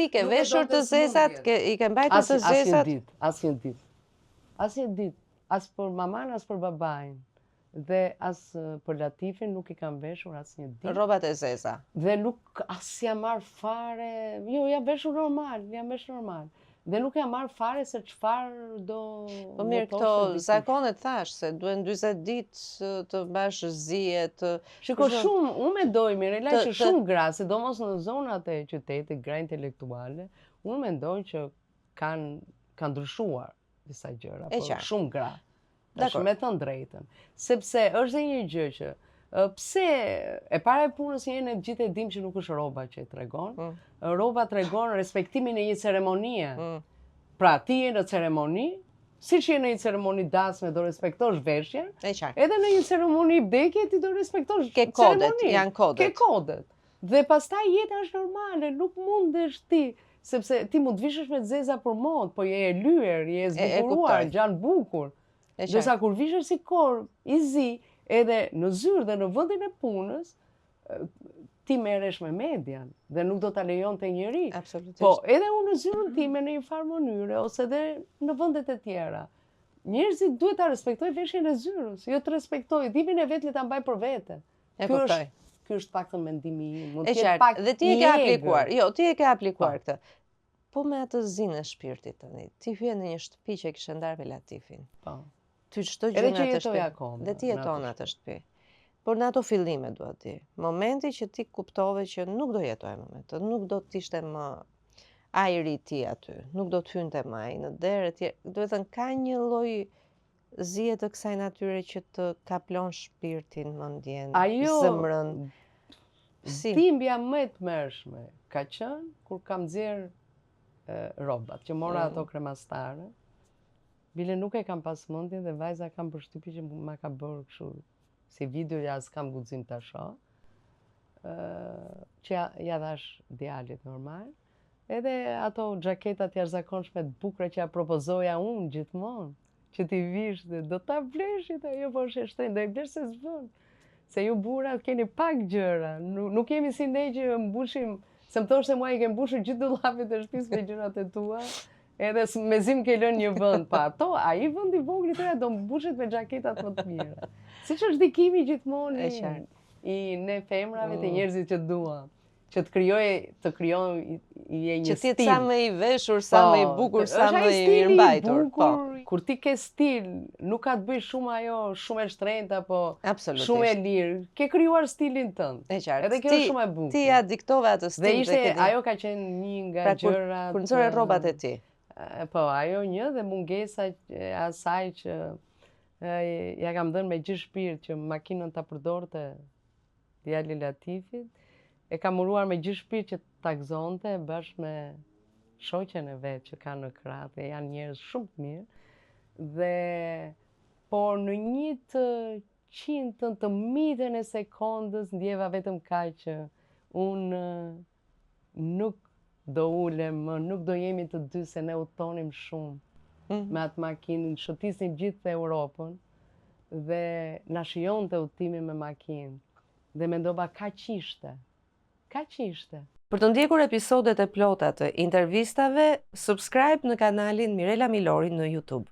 ti ke veshur të zezat, i ke mbajtur të zezat? Asnjë ditë. As për maman, as për babain. Dhe as për Latifin nuk i kam veshur asnjë ditë. Rrobat e zeza. Dhe nuk as jam marr fare, jo, jam veshur normal. Dhe nuk jam marr fare se çfarë do. Po mirë, këto zakonet thash se duhen 40 ditë të mbash zije të. Shiko, shumë, unë mendoj Mirela që shumë gra, sidomos në zonat e qytetit, gra intelektuale, unë mendoj që kanë ndryshuar disa gjëra, por shumë gra. Tash me thënë drejtën. Sepse është dhe një gjë që pse e para e punës jene gjithë e dim që nuk është rroba që e tregon. Rroba tregon respektimin e një ceremonie. Pra ti je në ceremoni, siç je në një ceremoni dasme do respektosh veshjen, edhe në një ceremoni vdekje ti do respektosh ceremoninë. Janë kodet. Ke kodet. Dhe pastaj jeta është normale, nuk mundesh ti, sepse ti mund të vishësh me zeza për mod, po je e lyer, je e zbukuruar, gjan bukur. Dërsa kur vishesh si korb i zi, edhe në zyrë dhe në vendin e punës, ti merresh me median dhe nuk do ta lejon te njeri. Po edhe unë në zyrën time në një farë mënyre ose edhe në vendet e tjera. Njerëzit duhet ta respektojnë veshjen e zyrës, jo të respektojnë dhimbjen e vet le ta mbaj për vete. Ky është paktën mendimi im. Mund të jetë pak. Dhe ti e ke aplikuar. Jo, ti e ke aplikuar këtë. Po me atë zinë e shpirtit tani. Ti hye në një shtëpi që kishte ndarë me Latifin. Po. Ty çdo gjë në atë shtëpi. Dhe ti jeton në atë shtëpi. Por në ato fillime dua ti. Momenti që ti kuptove që nuk do jetoj më me të, nuk do të ishte më ajri i ti aty, nuk do të hynte më ai në derë etj. Do të thënë ka një lloj zije të kësaj natyre që të kaplon shpirtin, mendjen, zemrën. Dhimbja më e tmerrshme ka qenë kur kam nxjerr rrobat, që mora ato kremastare. Bile nuk e kam pas mendjen dhe vajza kam përshtypjen që ma ka bërë kështu si video ja s'kam guxim ta shoh. Që ja dhash djalit normal. Edhe ato xhaketat jashtëzakonshme të bukura që ja propozoja unë gjithmonë, që ti vish dhe do ta bleshit ajo po është e shtrenjtë, do e blesh se s'bën. Se ju burrat keni pak gjëra, nuk jemi si ne që mbushim, se më thoshte mua i ke mbushur gjithë dollapet e shtëpisë me gjërat e tua. Edhe mezim ke lënë një vend pa ato, ai vendi i vogël i do mbushet me xhaketat më të mira. Siç është dikimi gjithmonë i ne femrave të njerëzit që duan, që të krijojë një që stil. Që ti sa më i veshur, sa më i bukur, sa më i mirëmbajtur. Kur ti ke stil, nuk ka të bëj shumë ajo shumë e shtrenjtë apo shumë e lirë. Ke krijuar stilin tënd. Edhe kjo është shumë e bukur. Ti ja diktove atë stil. Dhe ishte ajo ka qenë një nga gjërat. Kur nxore rrobat e ti. Po, ajo një dhe mungesa e asaj që ja kam dhënë me gjithë shpirt që makinën ta përdorte djali Latifit, e kam uruar me gjithë shpirt që ta gëzonte bashkë me shoqen e vet që ka në krah, dhe janë njerëz shumë të mirë. Dhe por në një të qintën të mitën e sekondës ndjeva vetëm kaq që unë nuk do ulem, nuk do jemi të dy se ne udhtonim shumë me atë makinë, shëtisnim gjithë Europën dhe na shijonte udhtimi me makinë dhe mendova kaq ishte. Për të ndjekur episodet e plota të intervistave, subscribe në kanalin Mirela Milori në YouTube.